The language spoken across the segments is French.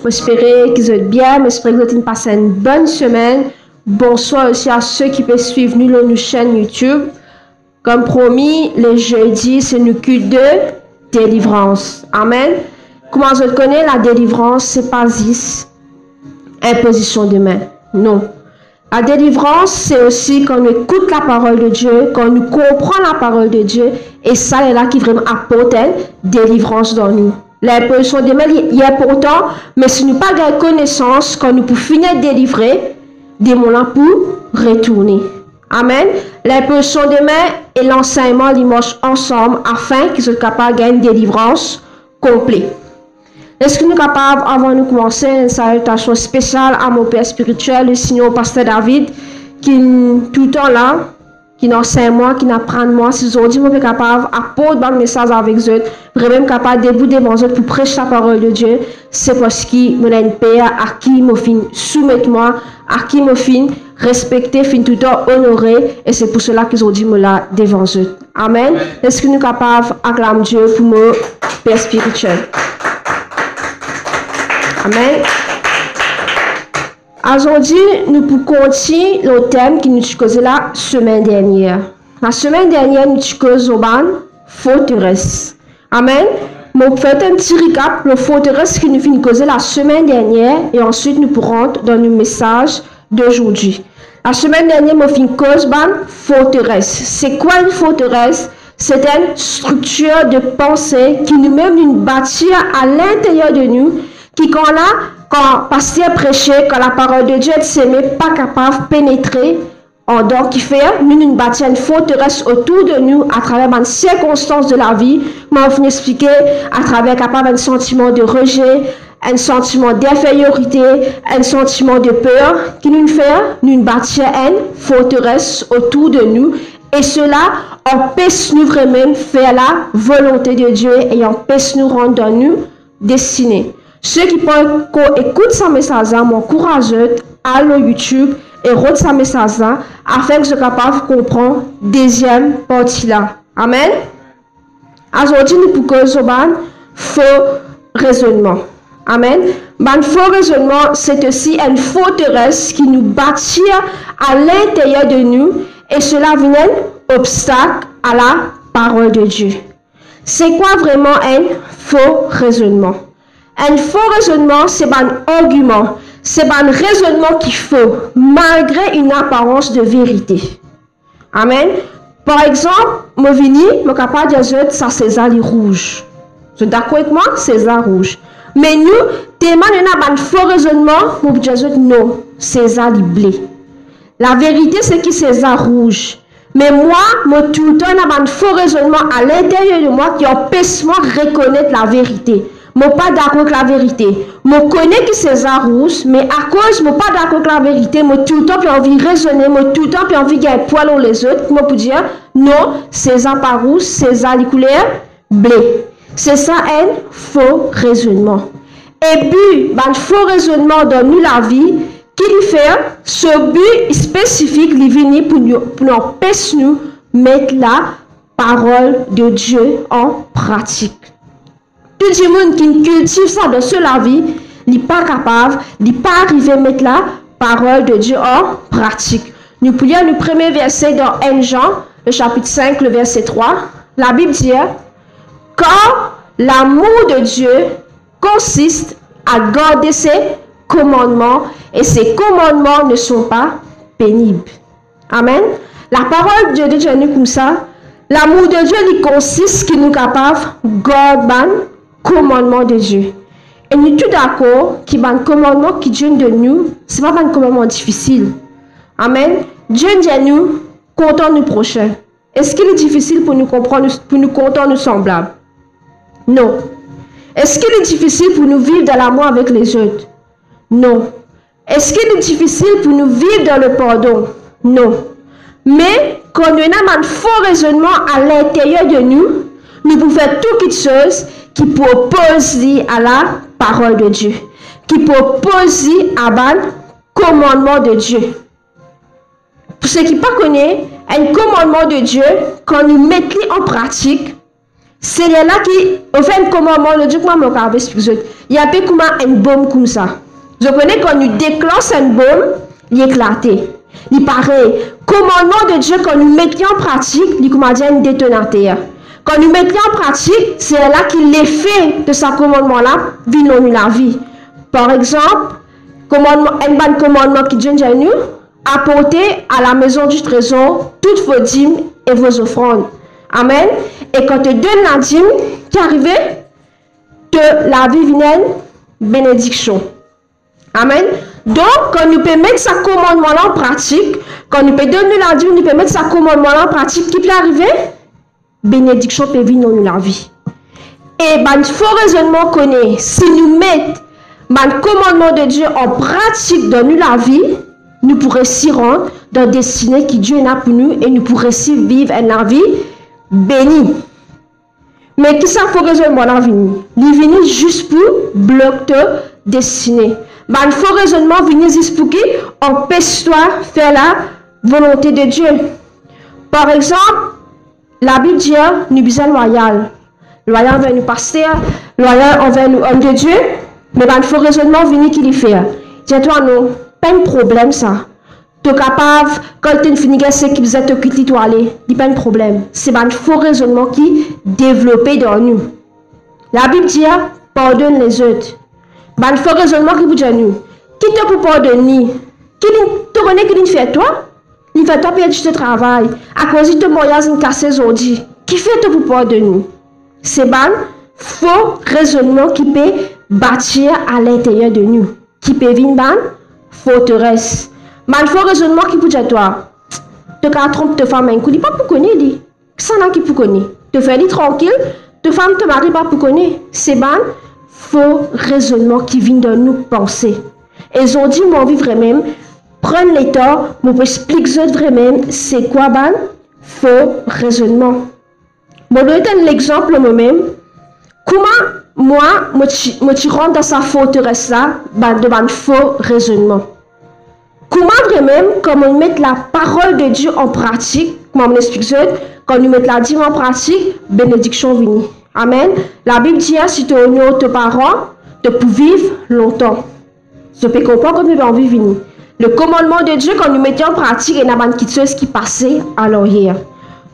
J'espère qu'ils êtes bien, j'espère que vous avez passé une bonne semaine. Bonsoir aussi à ceux qui peuvent suivre nous sur notre chaîne YouTube. Comme promis, le jeudi, c'est une culte de délivrance. Amen. Comment vous connaissez la délivrance, c'est pas juste imposition de main. Non. La délivrance, c'est aussi quand on écoute la parole de Dieu, quand on comprend la parole de Dieu, et ça est là qui vraiment apporte une délivrance dans nous. L'imposition de main est important, mais si nous n'avons pas de connaissance, quand nous pouvons finir de délivrer, des moments pour retourner. Amen. L'imposition de main et l'enseignement, ils marchent ensemble afin qu'ils soient capables de gagner une délivrance complète. Est-ce que nous sommes capables, avant de commencer, une salutation spéciale à mon père spirituel, le Seigneur Pasteur David, qui est tout le temps là, qui enseigne moi, qui apprend moi. Si aujourd'hui, je suis capable d'apporter un message avec eux, vraiment capable de débouter devant eux pour prêcher la parole de Dieu, c'est parce que je suis un père à qui je fin soumettre moi, à qui je fin respecter, fin tout le temps honorer, et c'est pour cela qu'aujourd'hui, je suis là devant eux. Amen. Est-ce que nous sommes capables d'acclamer Dieu pour mon père spirituel? Amen. Aujourd'hui, nous pouvons continuer le thème qui nous a causé la semaine dernière. La semaine dernière, nous avons causé la forteresse. Amen. Je vais faire un petit récap de la forteresse qui nous a causé la semaine dernière et ensuite nous pourrons rentrer dans le message d'aujourd'hui. La semaine dernière, je vais cause la forteresse. C'est quoi une forteresse? C'est une structure de pensée qui nous met une bâtir à l'intérieur de nous qui quand pasteur prêchait, quand la parole de Dieu est sémée, pas capable de pénétrer, donc qui fait une bâtir une forteresse autour de nous à travers les circonstances de la vie. Moi, je vais expliquer à travers capable un sentiment de rejet, un sentiment d'infériorité, un sentiment de peur, qui nous fait une bâtir une forteresse autour de nous. Et cela empêche nous vraiment de faire la volonté de Dieu et empêche nous rendre dans nous destinés. Ceux qui écoutent ce message-là, m'encouragent à aller YouTube et regarder ce message-là afin que je sois capable de comprendre la deuxième partie-là. Amen. Aujourd'hui, nous pouvons causer un faux raisonnement. Amen. Un faux raisonnement, c'est aussi une forteresse qui nous bâtit à l'intérieur de nous et cela vient un obstacle à la parole de Dieu. C'est quoi vraiment un faux raisonnement? Un faux raisonnement, c'est un argument, c'est un raisonnement qu'il faut, malgré une apparence de vérité. Amen. Par exemple, je suis capable de dire que ça c'est César rouge. Vous êtes d'accord avec moi? César rouge. Mais nous, tellement nous avons un faux raisonnement, nous disons non, César blé. La vérité, c'est que César rouge. Mais moi, tout le temps, j'ai un faux raisonnement à l'intérieur de moi qui empêche moi de reconnaître la vérité. Je ne suis pas d'accord avec la vérité. Je connais que c'est César rouge, mais à cause je ne suis pas d'accord avec la vérité, je tout le temps j'ai envie de raisonner, je tout le temps j'ai envie de gagner poil les autres. Je peux dire non, César pas rouge, César les couleurs blé. C'est ça un faux raisonnement. Et puis, un faux raisonnement dans nous la vie, qui lui fait ce but spécifique, il vient pour empêcher nous mettre la parole de Dieu en pratique. Tout le monde qui cultive ça dans la vie, n'est pas capable, n'est pas arrivé à mettre la parole de Dieu en pratique. Nous pouvons lire le premier verset dans 1 Jean, le chapitre 5, le verset 3. La Bible dit, quand l'amour de Dieu consiste à garder ses commandements et ces commandements ne sont pas pénibles. Amen. La parole de Dieu est comme ça. L'amour de Dieu il consiste qu'il nous capable de garder commandement de Dieu. Et nous sommes tous d'accord qu'il y a un commandement qui vient de nous, ce n'est pas un commandement difficile. Amen. Dieu dit à nous, comptons nous prochains. Est-ce qu'il est difficile pour nous comprendre, pour nous compter nous semblables? Non. Est-ce qu'il est difficile pour nous vivre dans l'amour avec les autres? Non. Est-ce qu'il est difficile pour nous vivre dans le pardon? Non. Mais quand nous avons un faux raisonnement à l'intérieur de nous, nous pouvons faire toutes choses qui proposent à la parole de Dieu, qui proposent à un commandement de Dieu. Pour ceux qui ne connaissent pas, un commandement de Dieu, quand nous mettons en pratique, c'est là qui fait un commandement de Dieu, Il y a un peu comme un baume comme ça. Je connais quand nous déclenchons un baume, il éclate. Il paraît, commandement de Dieu, quand nous mettons en pratique, il commence à un détonateur. Quand nous mettons en pratique, c'est là que l'effet de ce commandement-là vit dans la vie. Par exemple, un bon commandement qui Dieu nous a apportez à la maison du trésor toutes vos dîmes et vos offrandes. Amen. Et quand tu donnes la dîme, qui arrive, que la vie vienne bénédiction. Amen. Donc, quand nous pouvons mettre ce commandement-là en pratique, quand nous pouvons donner la dîme, nous pouvons mettre ce commandement-là en pratique, qui peut arriver? Bénédiction peut venir dans la vie. Et il faut raisonnement connaître, si nous mettons le commandement de Dieu en pratique dans la vie, nous pourrons s'y rendre dans la destinée que Dieu a pour nous et nous pourrons s'y vivre une vie bénie. Mais qui ça faut raisonnement là venir? Il vient juste pour bloquer ta destinée. Il faut raisonnement venir juste pour qui empêche-toi de faire la volonté de Dieu. Par exemple, la Bible dit nous sommes loyaux. Loyal envers nous pasteurs, loyal envers nous hommes de Dieu. Mais il faut raisonnement venir qui lui fait. Dis-toi, non, pas un problème ça. Tu es capable, quand tu finis ce qui vous êtes occupé, tu aller. Il n'y a pas de problème. C'est un faux raisonnement qui est développé dans nous. La Bible dit pardonne les autres. Un faux raisonnement qui vous dit nous. Qui te peut pardonner? Qui te connaît qui fait toi? Il fait toi perdre ton travail. À cause de moyens de casser aujourd'hui. Qui fait te pour pardonner? C'est un faux raisonnement qui peut bâtir à l'intérieur de nous. Qui peut venir une forteresse. Mais il faut raisonnement qui peut dire toi. Tu as trompé ta femme, tu pas pour connaître. Ça n'a qui pour connaître. Tu fais tranquille, ta femme te marie pas pour connaître. C'est un faux raisonnement qui vient de nous penser. Et ils ont dit, moi, vivre même, prendre les torts, moi, pour expliquer vraiment, c'est quoi un faux raisonnement. Bon, je vais donner l'exemple moi-même. Comment moi, je rentre dans sa forteresse-là, de un faux raisonnement. Comment vraiment, quand on met la parole de Dieu en pratique, comme on explique, quand nous mettons la dîme en pratique, bénédiction vient. Amen. La Bible dit, si tu honores tes parents, tu peux vivre longtemps. Je peux comprendre que nous avons vivre. Le commandement de Dieu, quand nous mettons en pratique, il y a une chose qui passait à l'arrière.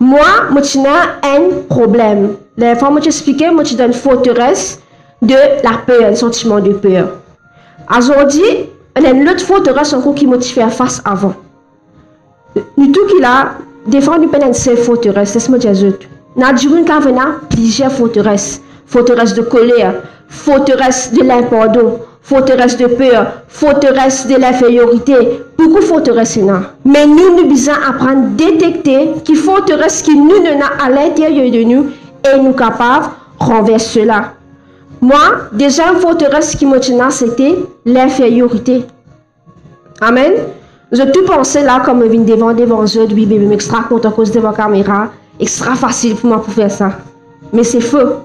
Moi, j'ai un problème. La fois que je expliqué, moi, je donne une forteresse de la peur, un sentiment de peur. Aujourd'hui, il y a une autre forteresse encore qui m'a fait face avant. Nous tout qui là, défendre une seule forteresse, c'est ce que je dis. Nous avons plusieurs forteresses. Forteresse de colère, forteresse de l'impardon, forteresse de peur, forteresse de l'infériorité. Beaucoup de forteresses. Mais nous devons apprendre à détecter qui forteresse qui nous a à l'intérieur de nous et nous capables de renverser cela. Moi, déjà, une forteresse qui me tenait, c'était l'infériorité. Amen. Je tout pensais là, comme je viens devant eux, oui, bébé, extra content à cause de la caméra, extra facile pour moi pour faire ça. Mais c'est faux.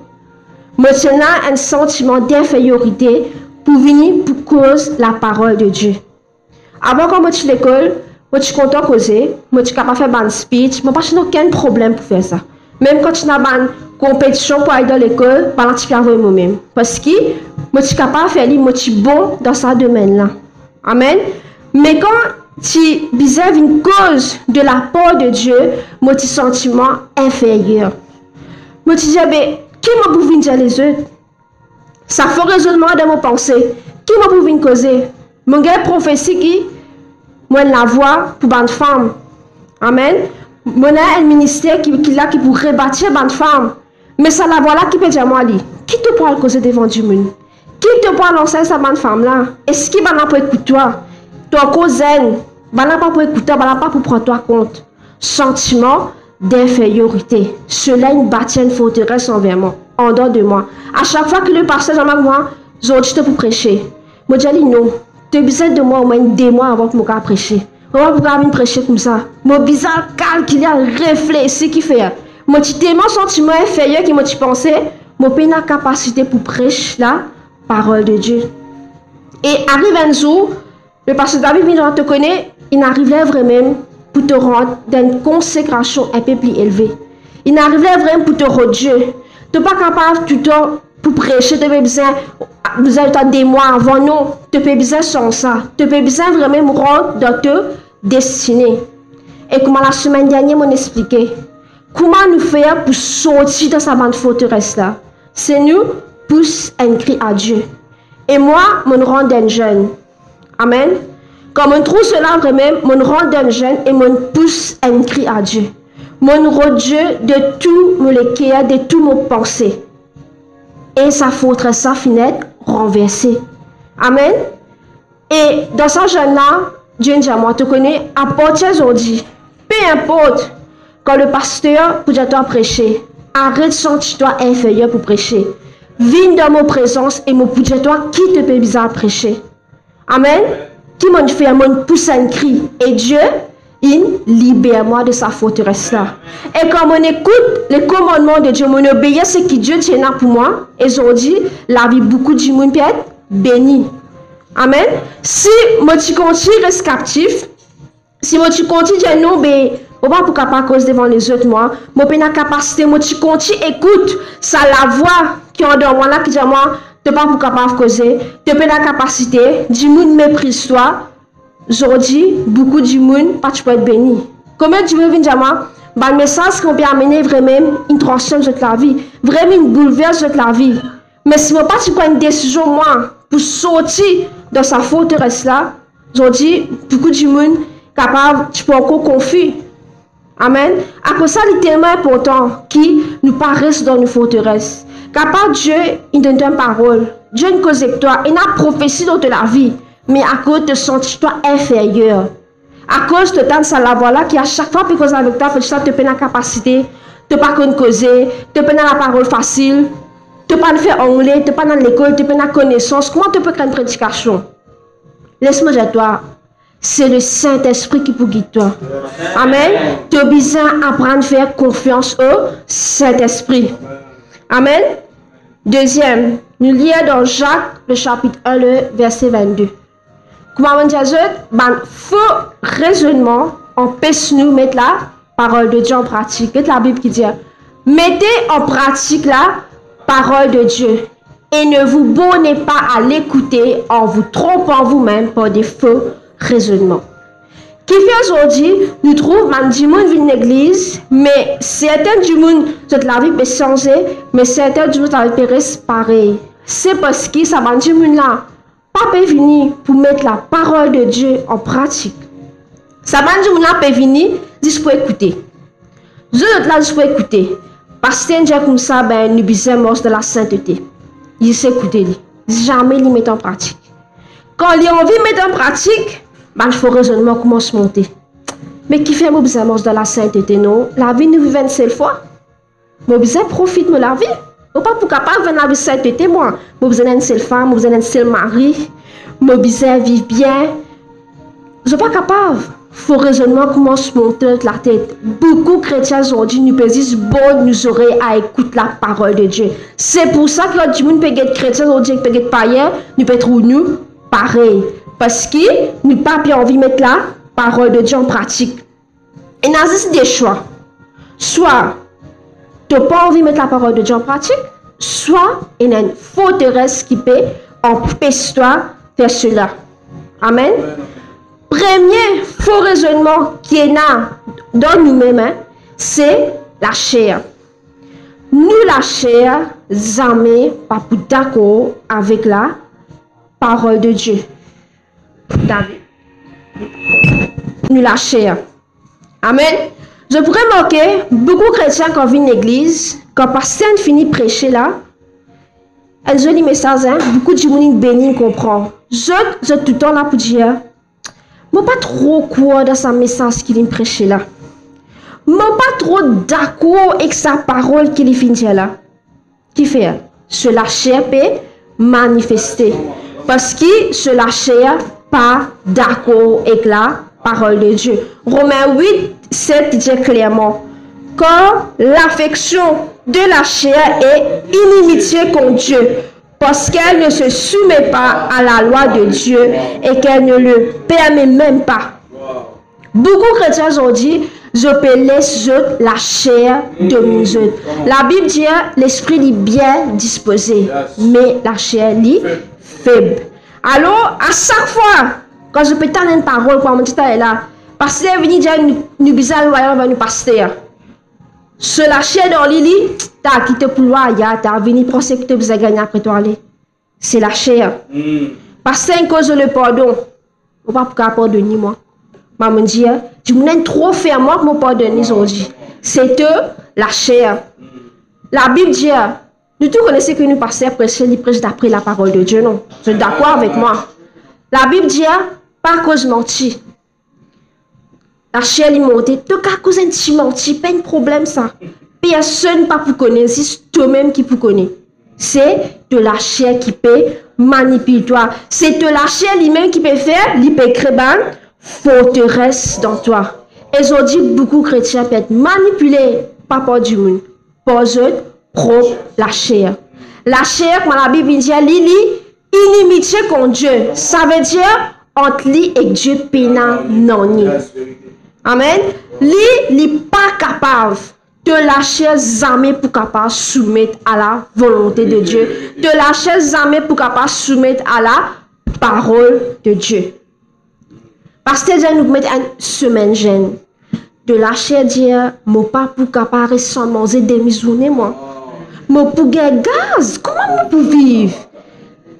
Moi, j'ai un sentiment d'infériorité pour venir pour cause la parole de Dieu. Avant, quand je suis à l'école, je suis content de causer, je suis capable de faire un speech, je n'ai pas aucun problème pour faire ça. Même quand je suis dans une compétition pour aller dans l'école, je suis capable de moi-même. Parce que je suis capable de faire, je suis bon dans ce domaine-là. Amen. Mais quand tu observes une cause de la part de Dieu, je suis sentiment inférieur. Je me dis, qui m'a pour venir dire les autres? Ça fait raisonnement de mon pensée. Qui m'a pour venir causer? Mon gars prophétie qui moi la voix pour une femme. Amen. Mon a un ministère qui là qui pour rebâtir une femme. Mais ça la voix là qui peut dire moi lui. Qui te parle causer devant du monde? Qui te parle lancer sa bonne femme là? Est-ce qu'il va pas écouter toi? Toi cousin, va pas pour écouter, va pas pour prendre toi compte. Sentiment d'infériorité. Cela une bâtit une forteresse envers moi, en dehors de moi. À chaque fois que le pasteur Jean-Marc moi, je dis pour prêcher. Moi je dis non. Tu as besoin de moi au moins 2 mois avant que je prêcher. Comment vous pouvez prêcher comme ça? Moi bizarre calculer, réfléchir qui fait. Moi j'ai tellement sentiment inférieur qui m'a pensé, moi pas la capacité pour prêcher la parole de Dieu. Et arrive un jour, le pasteur David vient te connaître, il n'arrivait vraiment pour te rendre dans une consécration un peu plus élevée. Il n'arrivait vraiment pour te rendre Dieu. Tu n'es pas capable tout le temps pour prêcher, tu as besoin des mois avant, non. Tu as besoin sans ça. Tu as besoin vraiment rentrer dans ta destinée. Et comment la semaine dernière, m'ont expliqué. Comment nous faire pour sortir de sa bande forteresse là? C'est nous pousse un cri à Dieu. Et moi, mon rend d'un jeune. Amen. Comme on trouve cela vraiment, mon rend d'un jeune et mon pousse un cri à Dieu. Mon rend Dieu de tout mon cœur, de tout mon pensée. Et sa forteresse, sa fenêtre renversée. Amen. Et dans ce jeune-là, Dieu dit à moi, tu connais, à partir d'aujourd'hui, peu importe, quand le pasteur pour toi prêcher, arrête de sentir-toi inférieur pour prêcher. Viens dans mon présence et mon pour toi qui te peut bizarre prêcher. Amen. Qui m'a fait mon pousse un cri. Et Dieu, il libère-moi de sa forteresse là. Et quand on écoute les commandements de Dieu, on obéit ce que Dieu tient pour moi. Et aujourd'hui, la vie beaucoup de monde peut être béni. Amen. Si moi tu continues reste captif, si moi tu continues dire non, ben on va pour capable cause devant les autres moi, moi pas la capacité, moi tu continues écoute, ça la voix qui en dans moi là qui dit moi, tu pas pour capable causer, tu pas la capacité, du monde méprise toi. Aujourd'hui, beaucoup de monde pas tu peux être béni. Comment tu veux venir dire moi, le message qu'on peut amener vraiment une transformation de la vie, vraiment une bouleverse de la vie. Mais si moi pas tu prends une décision moi pour sortir dans sa forteresse là, aujourd'hui, beaucoup de monde capable, tu peux encore confus. Amen. À cause ça, il est tellement important qui nous paraissent dans une forteresse. Capable Dieu, il donne une parole. Dieu ne cause avec toi. Il n'a prophétie dans la vie. Mais à cause de sentir-toi inférieur. À cause de tant ça la voix là qui à chaque fois que cause avec toi, fait ça te peine la capacité, te pas qu'on causer, te peine la parole facile, te pas faire anglais, te pas dans l'école, te peine la connaissance. Comment tu peux créer une prédication? Laisse-moi dire toi. C'est le Saint-Esprit qui peut guider toi. Amen. Tu as besoin d'apprendre à faire confiance au Saint-Esprit. Amen. Deuxième, nous lisons dans Jacques, le chapitre 1, le verset 22. Comment on dit à eux? Faux raisonnement empêche nous de mettre la parole de Dieu en pratique. C'est la Bible qui dit, mettez en pratique la parole de Dieu et ne vous bornez pas à l'écouter en vous trompant vous-même par des faux raisonnement. Qui fait aujourd'hui, nous trouvons même du monde vient l'église, mais certains du monde de la vie peut changer, mais certains du monde de la vie peut rester pareil. C'est parce que ça va du monde là, pas peut venir pour mettre la parole de Dieu en pratique. Ça va du monde là peut venir juste pour écouter. Nous autres là juste pour écouter. Parce que Dieu comme ça, ben nous besoin de la sainteté. Il sait écouter, jamais il met en pratique. Quand il a envie de mettre en pratique, il faut raisonnement commence à monter. Mais qui fait mon besoin de la sainteté, non? La vie nous vit une seule fois. Mon besoin profite de la vie. Ou pas pour capable de la vie sainteté, moi. Mon besoin d'une seule femme, mon besoin d'un seul mari. Mon besoin vivre bien. Je ne suis pas capable. Il faut raisonnement commence à monter de la tête. Beaucoup de chrétiens aujourd'hui nous disent bon, nous aurons à écouter la parole de Dieu. C'est pour ça que du monde peut être chrétien aujourd'hui, peut être païen, nous peut être nous pareil. Parce que nous n'avons pas envie de mettre la parole de Dieu en pratique. Et nous avons des choix. Soit tu n'as pas envie de mettre la parole de Dieu en pratique, soit il y a une forteresse qui peut empêcher toi de faire cela. Amen. Premier faux raisonnement qui est là dans nous-mêmes, c'est la chair. Nous, la chair, jamais pas pour d'accord avec la parole de Dieu. David. Nous la chair. Amen. Je pourrais remarquer beaucoup de chrétiens quand viennent à l'église, quand pasteur finit de prêcher là, elles ont des messages, beaucoup de gens bénis comprennent. Je tout le temps là pour dire, moi pas trop quoi dans sa message qu'il prêche là. Moi pas trop d'accord avec sa parole qu'il finit là. Qui fait? Cela chair peut manifester. Parce que cela chair pas d'accord avec la parole de Dieu. Romains 8, 7 dit clairement, quand l'affection de la chair est inimitié contre Dieu, parce qu'elle ne se soumet pas à la loi de Dieu et qu'elle ne le permet même pas. Beaucoup de chrétiens ont dit, je peux laisser la chair dominer. La Bible dit l'esprit est bien disposé, mais la chair est faible. Alors, à chaque fois, quand je peux t'en une parole, quand on dit là, parce que venu dire nous bizarre voyons va nous passer. Se lâcher dans l'île, t'as quitté pour loyer, t'as venu penser que tu besoin gagner après toi aller. C'est la chair. Parce que c'est une cause de le pardon. On va pas pardonner moi. Maman dit, tu m'as trop fait à moi que mon pardonner aujourd'hui. C'est la chair. La Bible dit, nous tous connaissons que nous passons à prêcher, nous prêchons d'après la parole de Dieu, non? Vous êtes d'accord avec moi? La Bible dit, pas à cause menti. La chair est montée. Tu as cause un petit menti, pas un problème ça. Personne pas pour connaître, c'est toi-même qui pour connaître. C'est de la chair qui peut manipuler toi. C'est de la chair lui-même qui peut faire, il peut créer une forteresse dans toi. Et ils ont dit beaucoup de chrétiens peuvent être manipulés par peur du monde. Pour eux, propre la chair. La chair, comme la Bible dit, inimitié contre Dieu. Ça veut dire entre lui et Dieu pénal non. Amen. Lui n'est pas capable de lâcher jamais pour capable soumettre à la volonté de Dieu. De lâcher jamais pour capable soumettre à la parole de Dieu. Parce que Dieu nous met une semaine jeune. De lâcher dire, moi pas pour capable sans manger demi-journée moi. Moi pour gagner gaz, comment moi pour vivre?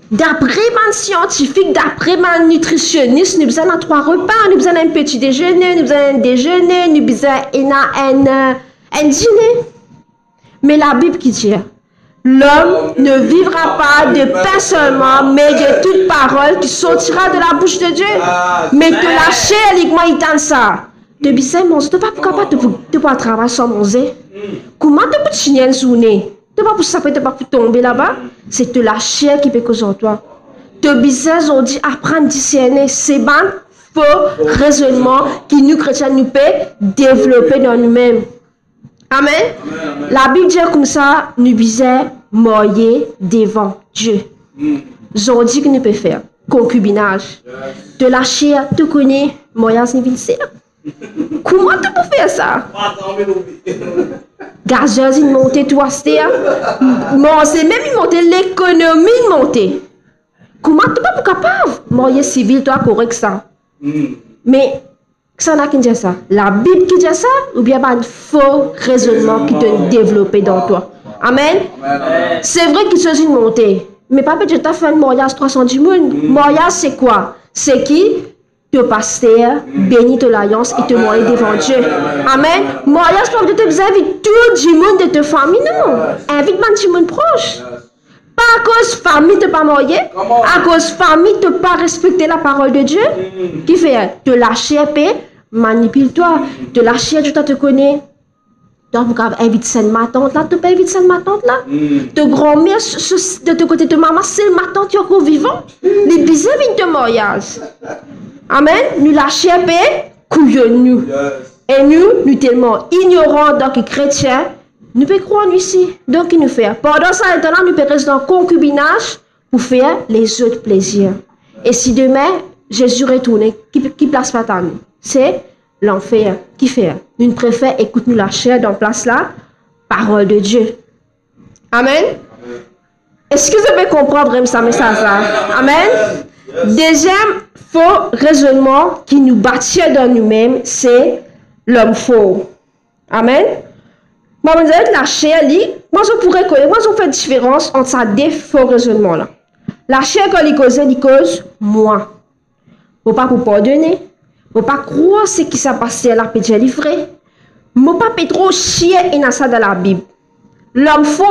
D'après mon scientifique, d'après mon nutritionniste, nous avons 3 repas, nous avons un petit déjeuner, nous avons un déjeuner, nous avons un dîner. Mais la Bible qui dit, l'homme ne vivra pas de pain seulement, mais de toute parole qui sortira de la bouche de Dieu. Mais te lâcher, uniquement, il tente ça. De bizarre, mon tu ne pas capable de pouvoir travailler sans manger. Comment tu peux chiner une journée? Tu ne pas pour ça, tu pas pour tomber là-bas. C'est la chair qui peut causer en toi. De bizarre, on dit apprendre à discerner. C'est un faux raisonnement qui nous chrétiens nous peut développer dans nous-mêmes. Amen. Amen. La Bible dit comme ça, nous bizarre moyer devant Dieu. J'en dis que nous peut faire concubinage. De la chair, tu connais, moyen c'est comment tu peux faire ça? Gazeuse, il monte toi, c'est même il monte l'économie, il monte. Comment tu peux capable? Moyen civil, toi, correct ça. Mais, ça n'a qu'à dire ça. La Bible qui dit ça, ou bien un faux raisonnement qui te développe dans toi. Amen. C'est vrai qu'il s'agit de monter. Mais pas peut-être que tu as fait un mariage 310 000. Mariage, c'est quoi? C'est qui? Te pasteur, bénis de l'alliance et te marier devant Dieu. Amen. Mariage, pas de te inviter tout du monde de ta famille, non. Invite même du monde proche. Pas à cause famille te pas marier, à cause famille te pas respecter la parole de Dieu. Qui fait? Te lâcher paix, manipule-toi. Te lâcher, tu te connais. Donc, vous invite cette ma tante là, tu peux inviter cette ma tante là. De grand-mère, de ton côté de maman, c'est ma tante qui est encore vivante. Les bizarres viennent de mariage. Amen. Nous lâcher paix, couillons-nous. Et nous tellement ignorants, donc chrétiens, nous pouvons croire ici. Donc, il nous fait. Pendant ça, maintenant, nous pouvons rester dans le concubinage pour faire les autres plaisirs. Et si demain, Jésus retourne, qui place pas à nous? C'est l'enfer. Qui fait? Nous préférons écouter nous la chair dans place là, parole de Dieu. Amen. Est-ce que vous pouvez comprendre même ça message là? Amen. Deuxième faux raisonnement qui nous bâtit dans nous-mêmes, c'est l'homme faux. Amen. Moi, vous avez la chair, moi, je pourrais connaître, moi, je fais une différence entre ces deux faux raisonnements là. La chair, quand il cause moi. Faut pas pour pardonner. Faut pas croire ce qui s'est passé à la pédie livrée. Faut pas trop chier et ça dans la Bible. L'homme faux,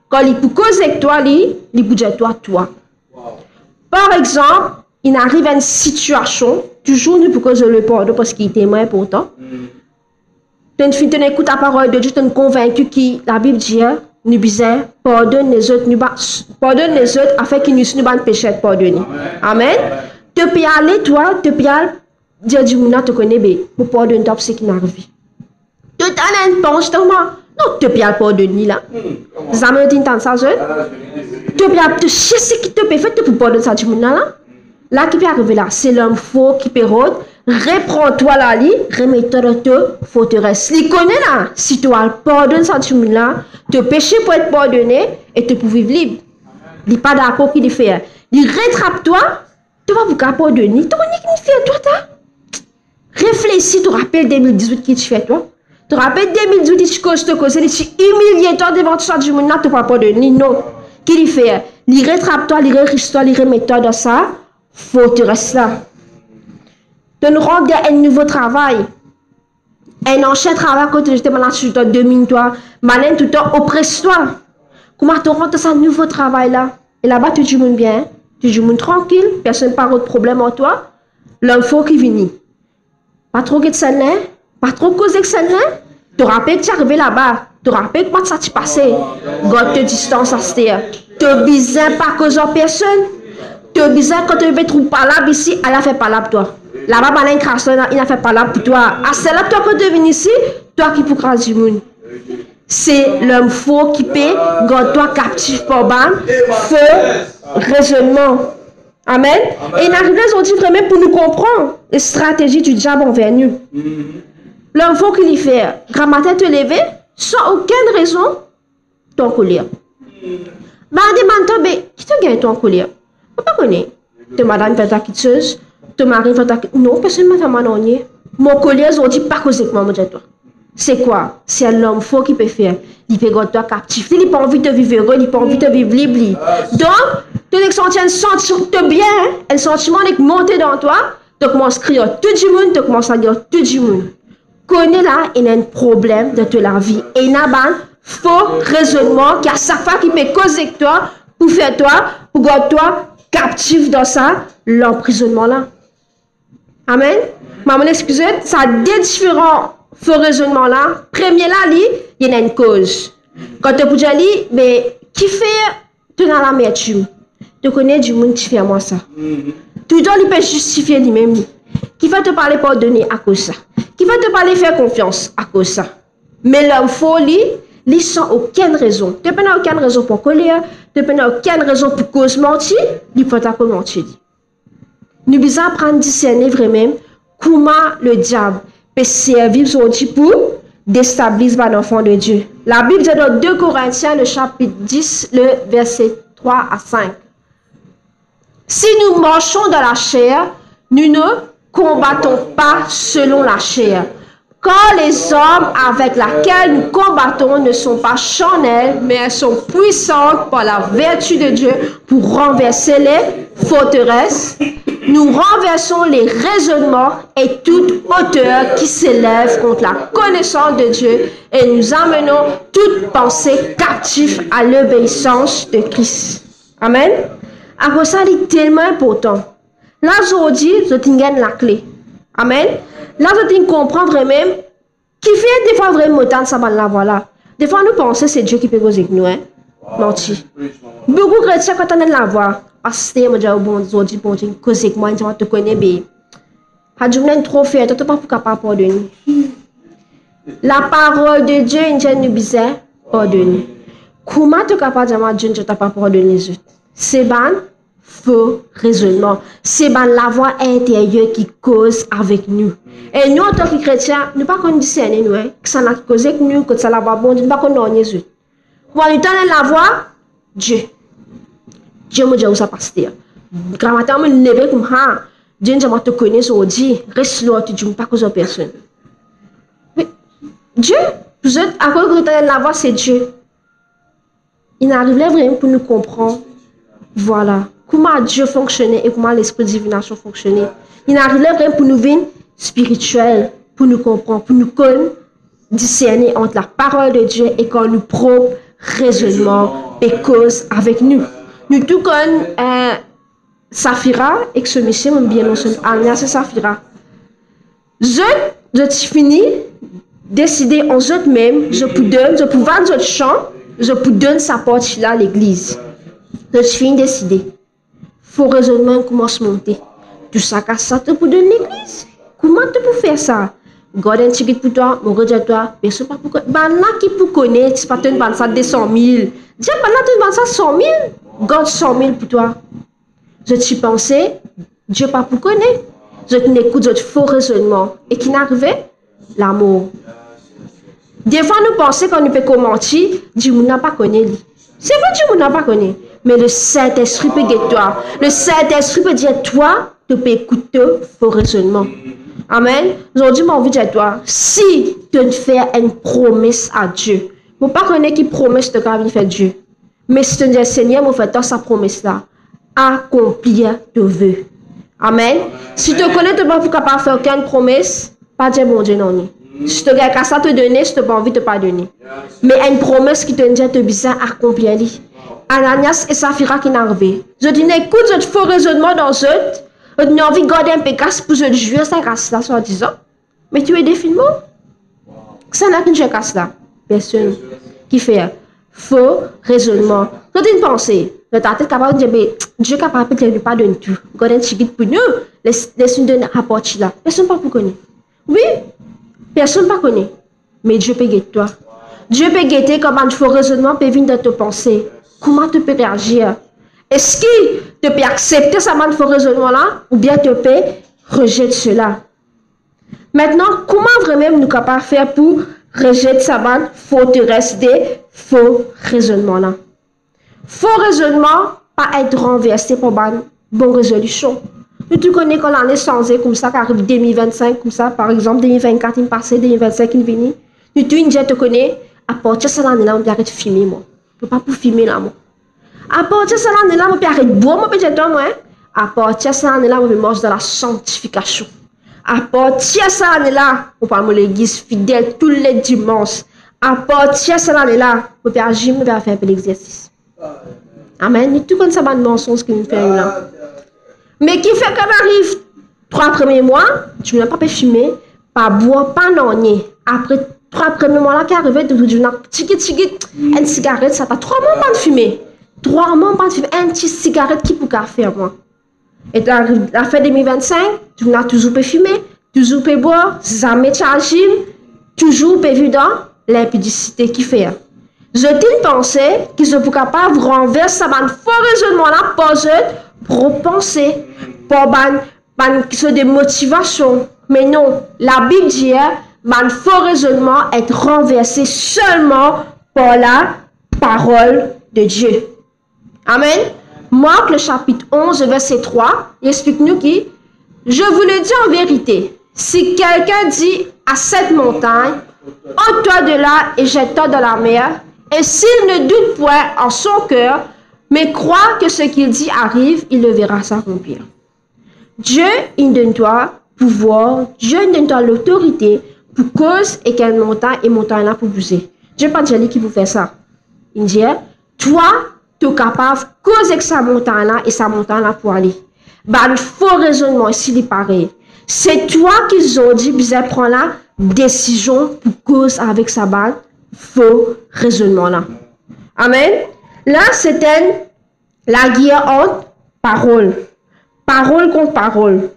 quand il peut causer avec toi, il peut dire toi. Par exemple, il arrive à une situation, toujours nous pour causer le pardon parce qu'il est témoin important. Tu écoutes la parole de Dieu, tu es convaincu que la Bible dit, nous disons, pardonne les autres afin qu'ils ne pas de péché de pardonner. Amen. Tu peux aller, toi, tu peux aller, dire du monde, tu connais, pour pardonner ce qui n'arrive. Tu as une penche, non, tu peux aller pardonner là. Jamais tu entends ça, tu peux aller, tu sais ce qui te peut faire, tu peux pardonner ça du monde là. Là, qui peut arriver là, c'est l'homme faux qui peut reprends-toi la li, remets-toi de te forteresse. Il connaît là, si tu pardonnes sentiment là, te péché pour être pardonné et te pour vivre libre. Il n'est pas d'accord qu'il fait. Il rattrape-toi, tu vas vous pardonner. Tu connais qu'il fait toi, réfléchis, tu te rappelles 2018 qui tu fais toi. Tu te rappelles 2018 qui te cause, tu humilié toi devant tout ça du monde, tu ne vas pas pardonner. Non. Qu'il fait? Il rattrape-toi, il enrichit-toi, il remet-toi dans ça, forteresse là. De nous rendre un nouveau travail. Un ancien travail quand tu étais malade, tu te domines toi, malin tout le temps, oppresse-toi. Comment tu rentres dans un nouveau travail là? Et là-bas, tu dis bien, tu dis tranquille, personne n'a pas de problème en toi. L'homme faut qui vient. Pas trop que ça là, pas trop causer que ça là. Tu te rappelles que tu es arrivé là-bas, tu te rappelles que ça t'est passé. God te distance à ce terre. Tu es bizarre pas cause de personne. Tu es bizarre quand tu ne trouves pas là, ici, elle a fait pas là pour toi. Là-bas, il n'a fait pas là pour toi. Ah, c'est là toi que tu viens ici, toi qui pour craser du monde. C'est l'homme faux qui peut garder-toi captif pour ban, feu, raisonnement. Amen. Et il arrive aujourd'hui vraiment pour nous comprendre les stratégies du diable envers nous. L'homme faux qu'il y fait, grand matin te lever, sans aucune raison, ton colère. Bah, demande-toi, qui te gagne ton colère? On pas connaître. Te madame fait ta quitteuse. Te mari fait ta non, personne ne m'a fait manonnier. Mon collier, ils ont dit pas causer que moi, toi. C'est quoi? C'est l'homme faux qui peut faire. Il peut garder toi captif. Il n'a pas envie de vivre heureux, il n'a pas envie de vivre libre. Donc, tu as senti un sentiment de bien, un sentiment de monter dans toi. Tu commences à crier tout du monde, tu commences à dire tout du monde. Connais là, il y a un problème de toute la vie. Et il y a un faux raisonnement qui a chaque fois qui peut causer que toi, pour faire toi, pour garder toi captif dans ça, l'emprisonnement là. Amen. Maman, excusez, ça a des différents faux raisonnements là. Premier là, il y a une cause. Quand tu peux dire, mais qui fait te dans l'amertume? Tu connais du monde qui fait à moi ça. Tout le temps, il peut justifier lui-même. Qui va te parler pardonner à cause ça? Qui va te parler faire confiance à cause ça? Mais l'homme faux, lui, sans aucune raison. Tu n'as aucune raison pour colère, tu n'as aucune raison pour cause mentir, il faut pas mentir. Nous devons apprendre à discerner vraiment comment le diable peut servir aujourd'hui pour déstabiliser l'enfant de Dieu. La Bible dit dans 2 Corinthiens, le chapitre 10, le verset 3 à 5. Si nous marchons dans la chair, nous ne combattons pas selon la chair. Car les hommes avec lesquels nous combattons ne sont pas charnels, mais elles sont puissantes par la vertu de Dieu pour renverser les forteresses. Nous renversons les raisonnements et toute hauteur qui s'élève contre la connaissance de Dieu et nous amenons toute pensée captive à l'obéissance de Christ. Amen. À cause ça, c'est tellement important. Là, aujourd'hui, je tiens la clé. Amen. Là, je comprends vraiment qui fait des fois vraiment tant ça va la voilà. Des fois, nous pensons que c'est Dieu qui peut causer avec nous. Hein? Menti. Beaucoup de chrétiens, quand on est la voix, pasteur, je dis, bon, aujourd'hui, bon, Dieu, cause avec moi, je te connais, mais. Je ne trop faire, tu n'es pas capable de pardonner. La parole de Dieu, il nous bizarre, pardonner. Comment tu es capable de dire, Dieu, je ne t'ai pas pardonné les autres? C'est ban. Faux raisonnement. C'est la voix intérieure qui cause avec nous. Et nous, en tant que chrétiens, nous ne pouvons pas discerner, nous, que ça n'a causé avec nous, que ça n'a pas bon, nous ne pouvons pas Jésus. Pour nous donner la voix, Dieu. Dieu me dit où ça passe. Quand matin, je me lève comme ça, Dieu ne te connaît, je dis, reste là, tu ne dis pas cause de personne. Mais Dieu, vous êtes, à cause de la voix, c'est Dieu. Il n'arrive vraiment pour nous comprendre. Voilà. Comment Dieu fonctionnait et comment l'esprit de divination fonctionnait. Il arrive vraiment pour nous venir spirituel, pour nous comprendre, pour nous discerner entre la parole de Dieu et quand nous propre raisonnement et cause avec nous. Nous tout comme Saphira et que ce monsieur m'a bien mentionné, c'est Saphira. Je finis décider en eux même, je peux donner, je peux vendre notre champ, je peux donner sa porte là à l'église. Je finis décider. Faux raisonnement commence à monter. Tout ça, ça te pour donner l'église. Comment tu peux faire ça? Garde un ticket pour toi, mon rejet toi, personne pas pour ben là qui pour connaître, c'est pas tu vends ça 200 000. Dis ben là tu vends ça 100 000, garde 100 000 pour toi. Je t'y pensais, Dieu pas pour connaître. je n'écoute, je faux raisonnement. Et qui n'arrivait? L'amour. Des fois, nous pensons qu'on ne peut commenter, Dieu n'a pas connu. C'est vrai, Dieu n'a pas connu. Mais le Saint-Esprit peut guider toi. Le Saint-Esprit peut dire, toi, tu peux écouter faux raisonnement. Amen. Aujourd'hui, mon envie de dire toi, si tu fais une promesse à Dieu, ne pas connaître qui promesse de quand il fait Dieu. Mais si tu dis, Seigneur, je fais sa promesse-là, accomplir tes vœux. Amen. Si tu connais, tu ne peux pas faire aucune promesse, pas dire bon Dieu non. Si tu as ça te donner, si tu n'as pas envie de te pas donner. Mais une promesse qui te dit, tu besoin accomplir. Ananias et Saphira qui n'arrivent. Je dis, écoute, je fais raisonnement dans ce. Tu as envie de garder un pécasse pour te jouer ça casse là, soit disant. Mais tu es définitivement. Ça n'a qu'une casse là. Personne qui fait faux raisonnement. Quand tu pensée, tu as capable de dire, Dieu est capable de ne pas donner tout. Garder un chiquit pour nous, laisse-nous donner un rapport là. Personne ne peut pas connaître. Oui, personne ne peut connaître. Mais Dieu peut guetter toi. Dieu peut guetter comment un faux raisonnement peut venir de te penser. Comment tu peux réagir? Est-ce que tu peux accepter ce faux raisonnement-là ou bien tu peux rejeter cela? Maintenant, comment vraiment nous capables de faire pour rejeter ce forteresse des faux raisonnements-là? Faux raisonnement, pas être renversé pour une bonne résolution. Tu connais quand l'année changée comme ça, qui arrive 2025, comme ça, par exemple, 2024, il passé, 2025, il vient. Tu te connais, à partir de cette année-là, on peut arrêter de filmer, moi. Je ne peux pas pour filmer là, moi. À partir de cette année-là, on peut arrêter de boire, moi, peut-être, moi. À partir de cette année-là, on peut marcher dans la sanctification. À partir de cette année-là, on peut aller à l'église fidèle tous les dimanches. À partir de cette année-là, on peut agir, on peut faire un peu d'exercice. Amen. Tout comme ça, c'est un mensonge qui nous fait là. Mais qui fait qu'on arrive 3 premiers mois, tu n'as pas pu fumer, pas boire, pas nonner. Après 3 premiers mois là qui arrivent, tu dis une cigarette, ça t'a 3 mois pas de fumer. 3 mois pas de fumer, une petite cigarette qui peut faire moi. Et tu arrives à la fin 2025, tu n'as toujours pas fumer, toujours pas boire, jamais chargé, toujours pas vu dans l'impudicité qui fait. Je t'ai pensé qu'ils sont capables de renverser ce faux raisonnement là pour penser, pour des motivations. Mais non, la Bible dit que faux raisonnement est renversé seulement par la parole de Dieu. Amen. Marc le chapitre 11, verset 3, il explique-nous qui, je vous le dis en vérité, si quelqu'un dit à cette montagne, ôte-toi de là et jette-toi dans la mer, et s'il ne doute point en son cœur, mais croit que ce qu'il dit arrive, il le verra s'accomplir. Dieu, il donne-toi pouvoir, Dieu il donne-toi l'autorité pour cause et qu'elle montagne là pour bouger. Dieu pas dit qui vous fait ça. Il dit, toi, tu es capable de causer que sa montagne là et sa montagne là pour aller. Bah, le faux raisonnement, s'il est pareil. C'est toi qui ont dit, vous allez prendre la décision pour cause avec sa balle. Faux raisonnement là. Amen. Là, c'était la guerre entre paroles. Parole contre parole.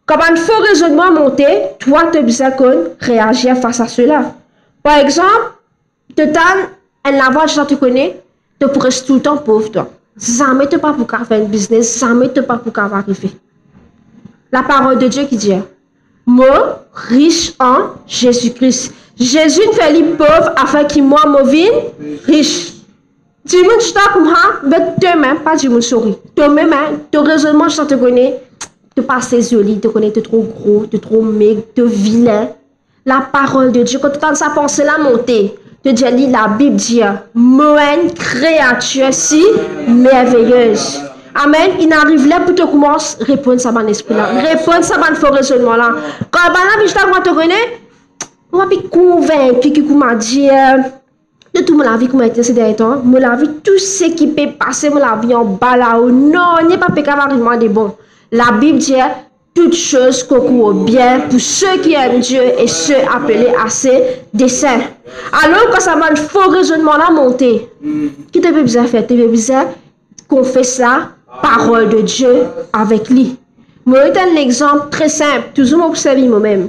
Comme un faux raisonnement monté, toi, tu as besoin de réagir face à cela. Par exemple, tu as un lavage, tu connais, tu pourrais tout le temps pauvre, toi. Jamais tu pas pour faire un business, jamais tu pas pour arriver. La parole de Dieu qui dit, moi, riche en Jésus-Christ. Jésus ne fait les pauvres afin qu'il moi vienne riche. Dis-moi, tu t'as comme ça, mais toi-même, pas dis-moi souris. Toi-même, ton raisonnement, je te connais, tu pas assez joli, tu connais, tu es trop gros, tu es trop maigre, tu es vilain. La parole de Dieu, quand tu as sa pensée là monter, tu dis, la Bible dit, moi, une créature si merveilleuse. Amen. Il arrive là pour te commencer à répondre à mon esprit là. Répondre à mon faux raisonnement là. Quand je te connais, on va être convaincu que m'a dit de toute ma vie, comme été ces derniers temps, la vie, tout ce qui peut passer, la vie en bas là-haut, non, il n'est pas pécable arrivement de bon. La Bible dit toutes choses concourent bien pour ceux qui aiment Dieu et ceux appelés à ses desseins. Alors, quand ça va un faux raisonnement là monter, qui te peut bien faire? Tu peux bien confesser la parole de Dieu avec lui. Moi, je un exemple très simple, toujours m'observer moi-même.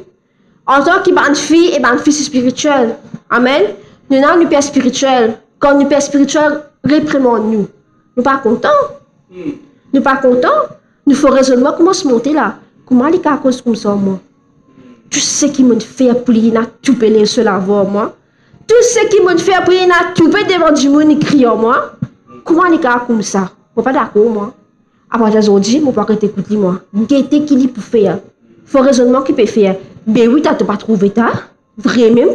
En tant que bonne fille et bonne fille spirituelle, amen. Nous avons une paix spirituelle. Quand nous paix spirituelle, réprimons-nous. Nous pas contents. Nous pas contents. Nous faut raisonnement comment se monter là. comment il a cause comme ça, moi? Tout ce qui m'a fait pour lui, il a tout pelé seul avant moi. Tout ce qui m'a fait pour lui, il a tout pelé devant du monde, il crie en moi. Comment il a comme ça? Je ne suis pas d'accord, moi. Après aujourd'hui, je ne peux pas t'écouter, moi. Qu'est-ce qu'il peut faire? Il faut raisonnement qu'il peut faire. Ben oui, tu n'as pas trouvé ça. Vraiment,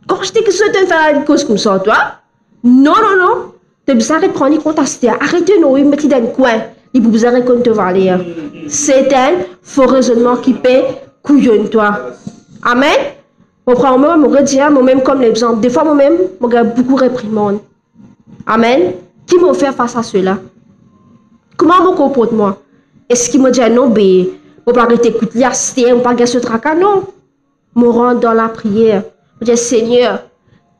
quand je t'ai dit que tu as fait une cause comme ça, toi? Non. Tu as besoin de prendre compte à ce arrêtez de nous mettre dans le coin. Il faut besoin de te valer. C'est un faux raisonnement qui peut couillonner toi. Amen. On prend moi-même comme l'exemple. Des fois, moi-même, je regarde beaucoup réprimande. Amen. Qui m'a fait face à cela? Comment me comporte moi? Est-ce qu'il me dit non, ben, on ne va pas t'écouter, on ne va pas ce tracas? Non. Je rentre dans la prière. Je dis, Seigneur,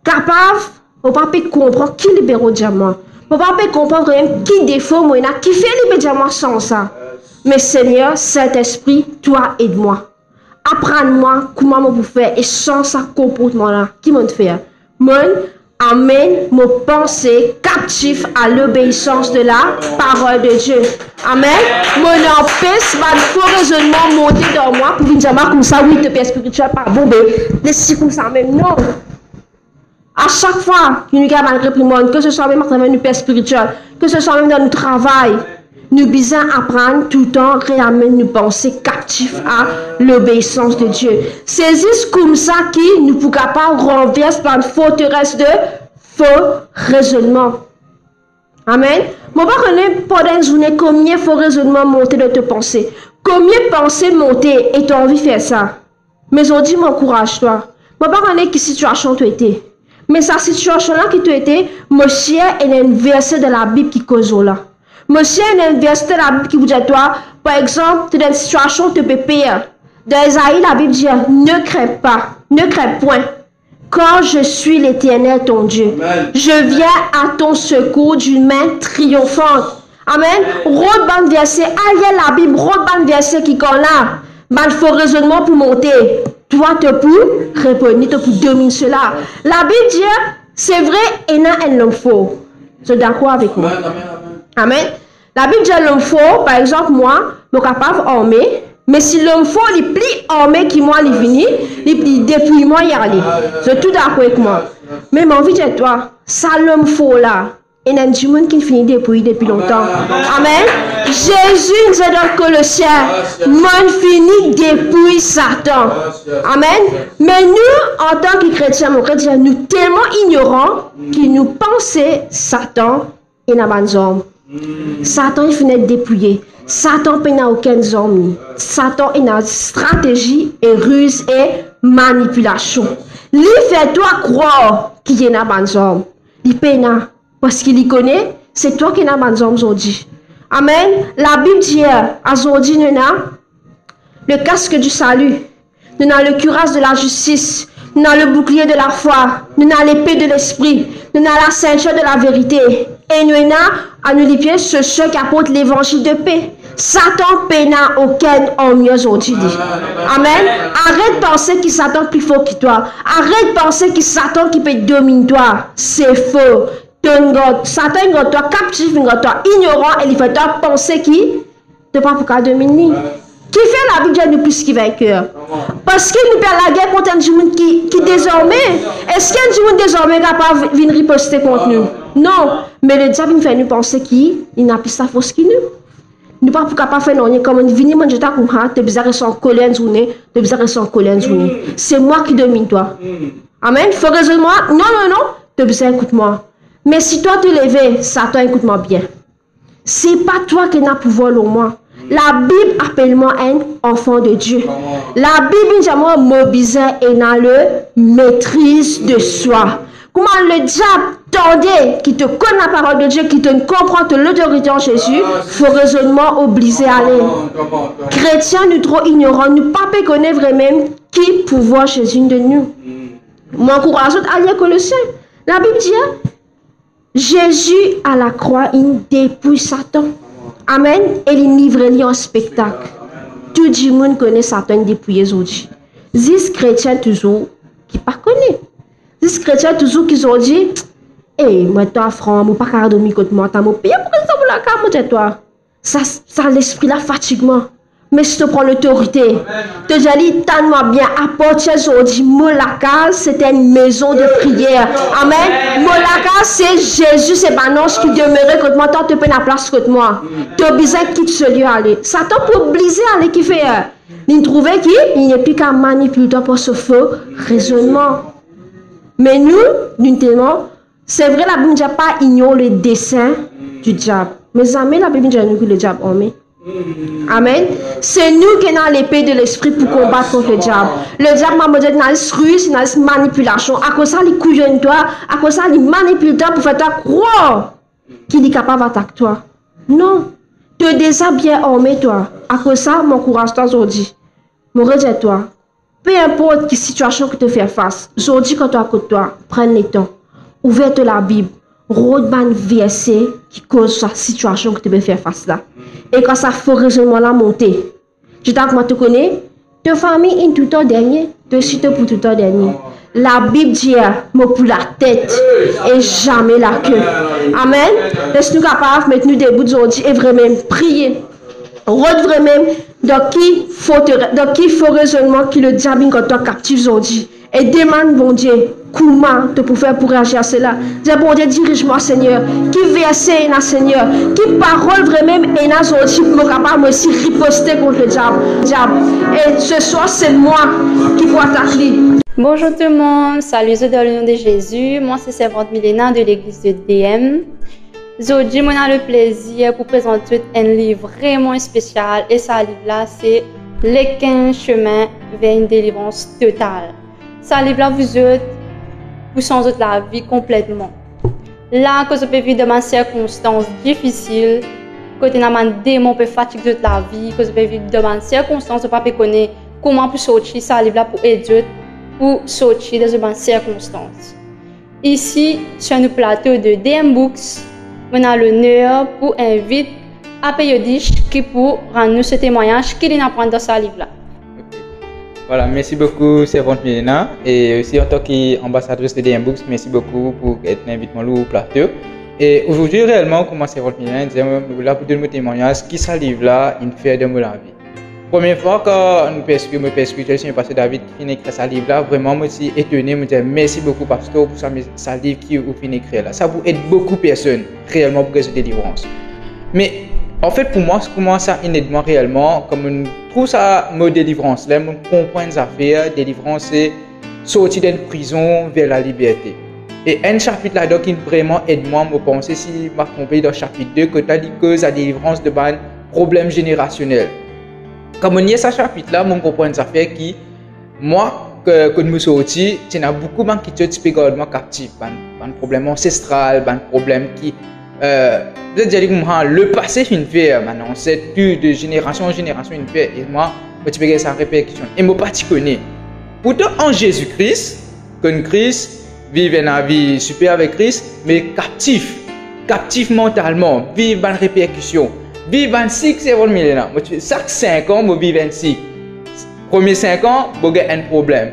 capable, on ne va pas comprendre qui libère le diamant. On ne va pas comprendre qui défaut moi, qui fait libérer le diamant sans ça. Mais Seigneur, Saint-Esprit, toi aide-moi. Apprends-moi comment je peux faire et sans ce comportement-là, qui m'a fait? Moi, amène mon pensée captif à l'obéissance de la parole de Dieu. Amen. Mon empêche, ma faux raisonnement monter dans moi pour dire comme ça, oui, te père spirituel, pas bon, mais laisse comme ça même. Non. À chaque fois qu'il nous a mal réprimande, que ce soit même à travers nos pères spirituels, que ce soit même dans notre travail, nous devons apprendre tout le temps, réamener nos pensées captives à l'obéissance de Dieu. C'est comme ça que nous ne pouvons pas renverser par une forteresse de faux raisonnement. Amen. Je ne sais pas pendant une journée combien de faux raisonnements monter de te penser. Combien de pensées monter et tu as envie de faire ça. Mais aujourd'hui, m'encourage-toi. Je ne sais pas quelle situation tu étais. Mais cette situation-là qui tu étais, monsieur, il y a un verset de la Bible qui cause là. Monsieur, il y a un verset de la Bible qui vous dit à toi, par exemple, tu es dans une situation de pépère. Dans Isaïe, la Bible dit, ne crains pas, ne crains point. Quand je suis l'Éternel, ton Dieu, je viens à ton secours d'une main triomphante. Amen. Rote verset, aïe la Bible, rote verset qui est là. Il faut raisonnement pour monter. Toi, tu peux répondre, tu peux dominer cela. La Bible dit, c'est vrai, et non, elle l'en faut. Tu es d'accord avec moi? Amen. La Bible dit l'homme fort, par exemple, moi, je suis capable d'armer, mais si l'homme fort, il plie armé qui moi, il vient, il plie depuis moi, il y a allé. Je suis tout d'accord avec moi. Mais mon envie de toi, ça l'homme fort là, il y a du monde qui finit depuis longtemps. Amen. Jésus nous a dans Colossiens, mon fini depuis Satan. Amen. Mais nous, en tant que chrétiens, nous tellement ignorants qu'ils nous pensons Satan et n'a pas d'homme. Satan il finit dépouillé. Satan n'a aucun homme. Satan il a stratégie et ruse et manipulation. Il fait toi croire qu'il y a un bon homme. Il peine parce qu'il y connaît. C'est toi qui n'as pas d'homme aujourd'hui. Amen. La Bible dit aujourd'hui nous avons le casque du salut. Nous avons le cuirasse de la justice. Nous avons le bouclier de la foi. Nous avons l'épée de l'esprit. Nous avons la ceinture de la vérité. Et nous avons à nous les pieds ceux qui apportent l'évangile de paix. Satan n'a aucun homme aujourd'hui. Amen. Arrête de penser que Satan est plus fort que toi. Arrête de penser que Satan qui peut dominer toi. C'est faux. Satan est toi captif, toi ignorant et il fait toi penser qu'il ne peut pas pour dominer. Qui fait la Bible de plus qui vainqueur? Parce qu'il nous perd la guerre contre un monde qui désormais, est-ce qu'il y a un monde désormais capable de venir riposter contre nous? Non, mais le diable fait nous penser qu'il n'a plus sa force que nous. Nous ne pouvons pas faire non, comme on vient manger ta courant, tu es besoin de son colère une journée, tu es besoin de son colère une journée. C'est moi qui domine toi. Amen. Il faut raisonner. Non, tu as besoin d'écouter-moi. Mais si toi te leves, Satan écoute-moi bien. C'est pas toi qui n'as pouvoir sur moi. La Bible appelle-moi un enfant de Dieu. La Bible dit moi mobilisé et dans le maîtrise de soi. Comment le diable tendait, qui te connaît la parole de Dieu, qui te comprend l'autorité en Jésus, faut raisonnement obligé à aller. Chrétiens, nous trop ignorants, nous pas connaître vraiment qui pouvoir Jésus de nous. Moi, encourage à lire Colossiens. La Bible dit, Jésus à la croix, il dépouille Satan. Amen. Et il livre lui en spectacle. Tout le monde connaît Satan dépouillé aujourd'hui. 10 chrétiens toujours qui ne connaissent pas. 10 chrétiens toujours qui ont dit, moi, toi, franc, je ne peux pas dormir contre moi, tu as payé pour ça, pour la carte, toi. Ça l'esprit là, fatiguement. mais je te prends l'autorité. Te dis, tanne-moi bien, à partir d'aujourd'hui, Molaka, c'était une maison de prière. Amen. Molaka, c'est Jésus, c'est Banos qui demeurait contre moi, toi, tu peux la place contre moi. Tu as besoin de quitter ce lieu aller. Satan pour briser aller qui fait. Il trouvait qu'il n'est plus qu'un manipulateur pour ce faux raisonnement. Mais nous tellement, c'est vrai, la Bible ne dit pas ignorer le dessein du diable. Mes amis, la Bible dit que le diable en met. Amen. C'est nous qui avons l'épée de l'esprit pour combattre contre le diable. Le diable m'a dit dans les ruse, dans les manipulations. À cause de ça, il couillonne toi. À cause de ça, il manipule toi pour faire toi croire qu'il est capable d'attaquer toi. Non. Tu es déjà bien armé toi. À cause de ça, mon courage toi aujourd'hui. Mon redis toi. Peu importe quelle situation que tu fais face. Aujourd'hui, quand tu es à côté de toi, prends le temps. Ouvre la Bible. Rôde ban verset qui cause la situation que tu peux faire face là. Et quand ça fait raisonnement là monter. Je t'ai tu connais, ta famille est tout le temps dernier, tu es pour tout le temps dernier. La Bible dit, moi pour la tête et jamais la queue. Amen. Laisse-nous capables de mettre nous debout aujourd'hui et vraiment prier. Rôde vraiment dans qui faut raisonnement qui le diable quand tu captif aujourd'hui. Et demande, bon Dieu, comment tu peux faire pour réagir à cela. Dis, bon Dieu, dirige-moi, Seigneur. Qui verset, Seigneur. Qui parole vraiment, et n'a aujourd'hui pour capable aussi riposter contre le diable. Et ce soir, c'est moi qui peux attaquer. Bonjour tout le monde, salut dans le nom de Jésus. Moi, c'est Servante Milena de l'église de DM. Aujourd'hui, on a le plaisir pour présenter un livre vraiment spécial. Et ce livre-là, c'est Les 15 chemins vers une délivrance totale. Ce livre-là vous aide pour changer la vie complètement. Là, quand vous pouvez vivre dans des circonstances difficiles, quand vous avez un démon peut fatiguer de la vie, quand vous pouvez vivre dans des circonstances, vous ne pouvez pas connaître comment pour sortir ce livre-là pour aider pour sortir de ces circonstances. Ici, sur le plateau de DM Books, on a l'honneur pour inviter à Payodish qui pour rendre nous ce témoignage qu'il apprend dans ce livre-là. Voilà, merci beaucoup, Servante Milena. Et aussi, en tant qu'ambassadrice de DM Books, merci beaucoup pour être invité au plateau. Et aujourd'hui, réellement, comme Servante Milena disait, là pour donner mon témoignage, qui ce livre-là, il fait de la vie. Première fois quand nous persécutons, je suis pasteur David qui finit d'écrire ce livre-là, vraiment, je suis étonné, je me dis merci beaucoup, pasteur, pour ce livre qui vous finit d'écrire là. Ça vous aide beaucoup de personnes, réellement, pour cette délivrance. Mais, en fait, pour moi, comment ça aide moi réellement, comme on trouve ça, mot délivrance, là, on comprend les affaires, délivrance, c'est sortir d'une prison vers la liberté. Et un chapitre là-dedans qui vraiment aide moi, je pense, si je m'accompagne dans le chapitre 2, que tu as dit que la délivrance de ban problème générationnel. Comme on y a ce chapitre là, je comprends les affaires qui, moi, quand je me sorti, il y a beaucoup de gens qui sont typiquement captifs, un problème ancestral, un problème qui. Le passé fait une fait maintenant, c'est de génération en génération une fait et moi, je peux ça répercussion. Et moi, pas tu connais. Pourtant, en Jésus-Christ, quand Christ vit une vie super avec Christ, mais captif mentalement, vivre une répercussion. Vivre 26, c'est vraiment millénaire. Chaque 5 ans, je vis 26. Premier 5 ans, je j'ai un problème.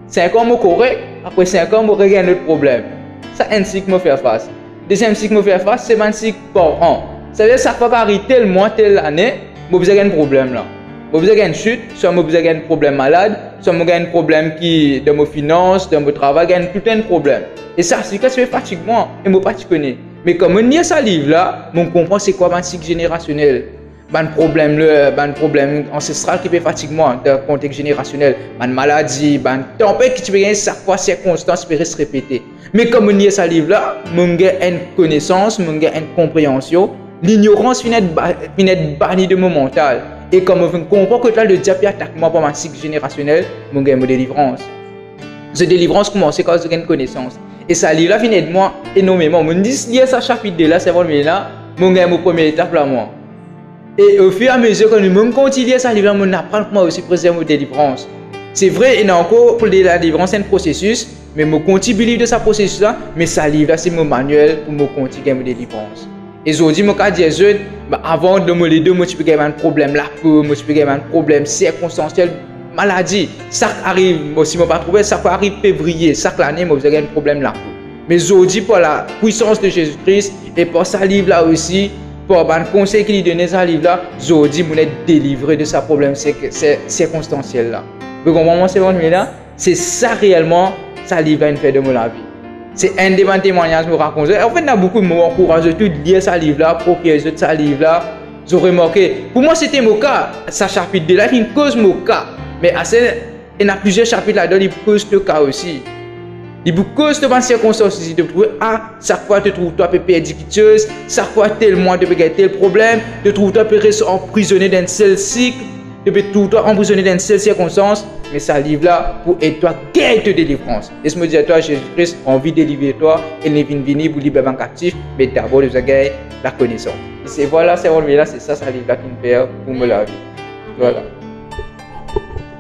5 ans, je correct. Après 5 ans, je j'ai un autre problème. Ça, un cycle, je fais face. Deuxième cycle, je fais face, c'est 26 par an. C'est-à-dire que ça peut arriver tel mois, telle année, je j'ai un problème là. Je j'ai une chute, soit je j'ai un problème malade, soit je j'ai un problème qui, dans mes finances, dans mon travail, j'ai tout un problème. Et ça, c'est que ça fait fatigue moi, et moi, pas tu connais. Mais comme on lit ce livre-là, on comprend c'est quoi un cycle générationnel. Un problème ancestral qui peut fatiguer moi dans le contexte générationnel. Une maladie, une tempête qui peut chaque fois circonstance peut se répéter. Mais comme on lit ce livre-là, on a une connaissance, on a une compréhension. L'ignorance finit d'être bannie de mon mental. Et comme on comprend que le diable attaque moi par un cycle générationnel, on a une délivrance. Cette délivrance commence quand j'ai une connaissance. Et ça livre là vient de moi énormément. Je dis lire ce chapitre là, c'est vraiment là, mon gars, mon première étape là moi. Et au fur et à mesure que nous continuons ça livre là, on apprend moi aussi préserver mon délivrance. C'est vrai, il y a encore pour la délivrance un processus, mais je continue de ce processus là, mais ça livre là c'est mon manuel pour me continuer mon délivrance. Et aujourd'hui, je dis dire avant de me les deux, je peux avoir un problème là, je peux avoir un problème circonstanciel. Maladie, ça arrive, si je ne pas trouvé, ça peut arriver février, chaque année, vous avez un problème là. Mais aujourd'hui, pour la puissance de Jésus-Christ et pour sa livre là aussi, pour un conseil qu'il donne dans ce livre-là, aujourd'hui, vous êtes délivré de ce problème circonstanciel-là. Vous comprenez ce là? C'est ça réellement, ça livre fait de la vie. C'est un des témoignages que je raconte. En fait, il y a beaucoup de mots encourageants de lire ce livre-là, pour que ce livre-là, j'ai remarqué. Pour moi, c'était mon cas, ce chapitre de là, il cause mon cas. Mais il y a plusieurs chapitres là-dedans, il cause le cas aussi. Il cause de circonstances ici, de trouver, chaque fois tu trouves toi perdu quelque chose, chaque fois tel mois tu peux gagner tel problème, tu trouves toi rester emprisonné dans un seul cycle, tu peux trouver toi emprisonné dans une seule circonstance, mais ça livre là pour aider toi gagner ta délivrance. Et je me dis à toi, Jésus-Christ, envie de délivrer toi, il n'est pas venu pour libérer un captif, mais d'abord tu dois gagner la connaissance. Et voilà, c'est ça, ça livre là qui me fait pour me la vie. Voilà.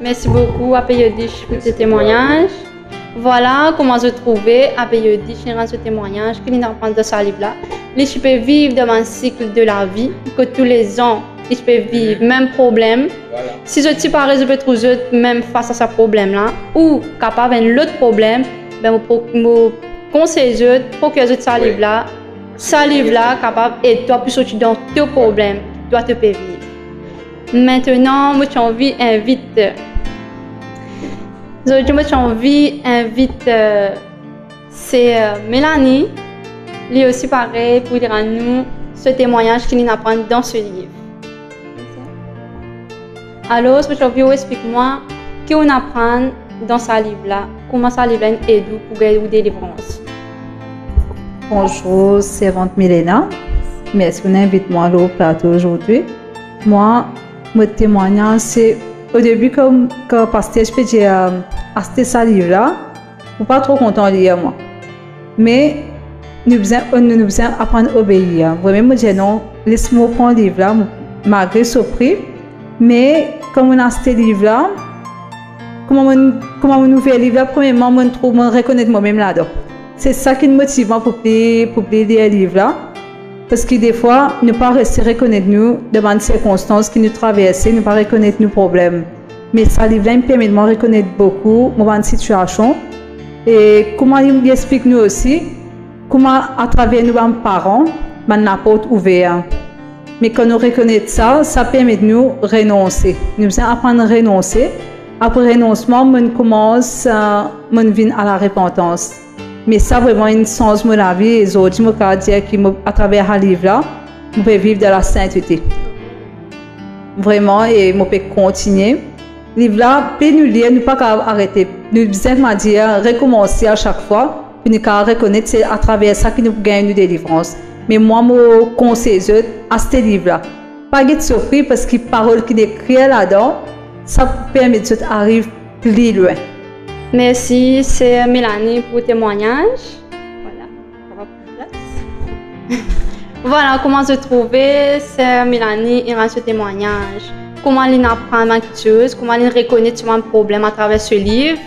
Merci beaucoup à Payodish pour ce témoignage. Voilà comment je trouvais à Payodish dans ce témoignage qu'il apprend de ce livre-là. Je peux vivre dans un cycle de la vie, que tous les ans, je peux vivre même problème. Voilà. Si je suis pas je peux trouver même face à ce problème-là, ou capable d'un autre problème, ben je conseille pour que ce livre-là, capable et toi plus sortir dans tes problèmes, toi te peux vivre. Maintenant, moi j'ai envie d'inviter. C'est Mélanie, lui aussi pareil, pour dire à nous ce témoignage qu'il nous apprend dans ce livre. Alors, j'ai envie explique-moi ce qu'on apprend dans ce livre-là, comment ce livre aide pour gagner une délivrance. Bonjour, servante Milena. Merci pour m'inviter au plateau aujourd'hui. Moi, mon témoignage, c'est au début, comme pasteur, je peux dire, acheter ce livre-là, je ne suis pas trop content de lire, moi. Mais nous devons apprendre à obéir. Vraiment, je dis non, laisse-moi prendre le livre-là, malgré ce prix. Mais comme on a acheté le livre-là, comment on ouvre le livre-là, premièrement, je reconnais moi-même là-dedans. C'est ça qui me motive pour lire le livre-là. Parce que des fois, ne pas rester reconnaître nous devant des circonstances qui nous traversent, ne pas reconnaître nos problèmes. Mais ça livre me permet de me reconnaître beaucoup dans situation. Et comment il explique nous aussi, comment à travers nos parents, la porte ouverte. Mais quand nous reconnaissons ça, ça permet de nous renoncer. Nous devons apprendre à renoncer. Après renoncement, on commence à venir à la repentance. Mais ça vraiment une sens de la vie et aujourd'hui je peux dire qu'à travers ce livre-là, je peux vivre dans la sainteté. Vraiment, et je peux continuer. Le livre-là, plus nous lire, nous ne pouvons pas arrêter. Nous devons dire, recommencer à chaque fois, puis nous pouvons reconnaître que c'est à travers ça que nous gagnons une délivrance. Mais moi, je conseille à ce livre-là. Pas de surprise parce que les paroles qui sont écrites là-dedans, ça permet d'arriver plus loin. Merci, c'est Mélanie pour le témoignage. Voilà, on va prendre place. Voilà comment se trouver, c'est Mélanie et ce témoignage. Comment elle apprend quelque chose, comment elle reconnaît mon problème à travers ce livre,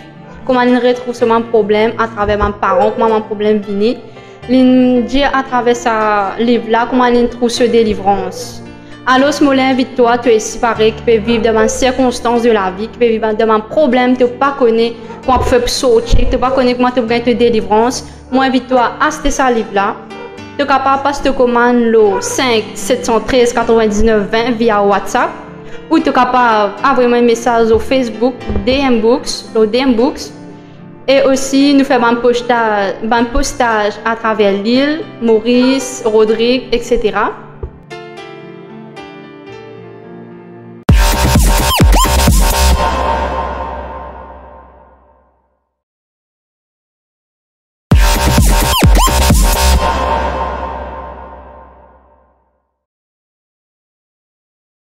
comment elle retrouve mon problème à travers mes parents, comment mon problème vient. Elle dit à travers ce livre-là comment elle trouve cette délivrance. Alors, je m'invite toi, tu es ici pareil, qui peut vivre dans une circonstance de la vie, qui peut vivre dans un problème, tu ne pas connais comment tu peux sortir, tu ne pas connais comment tu peux gagner ta délivrance. Moi, invite toi à acheter ce livre-là. Tu es capable de passer commande le 5 713 99 20 via WhatsApp. Ou tu es capable d'envoyer un message au Facebook, DM Books. Et aussi, nous faisons un postage à travers l'île, Maurice, Rodrigue, etc.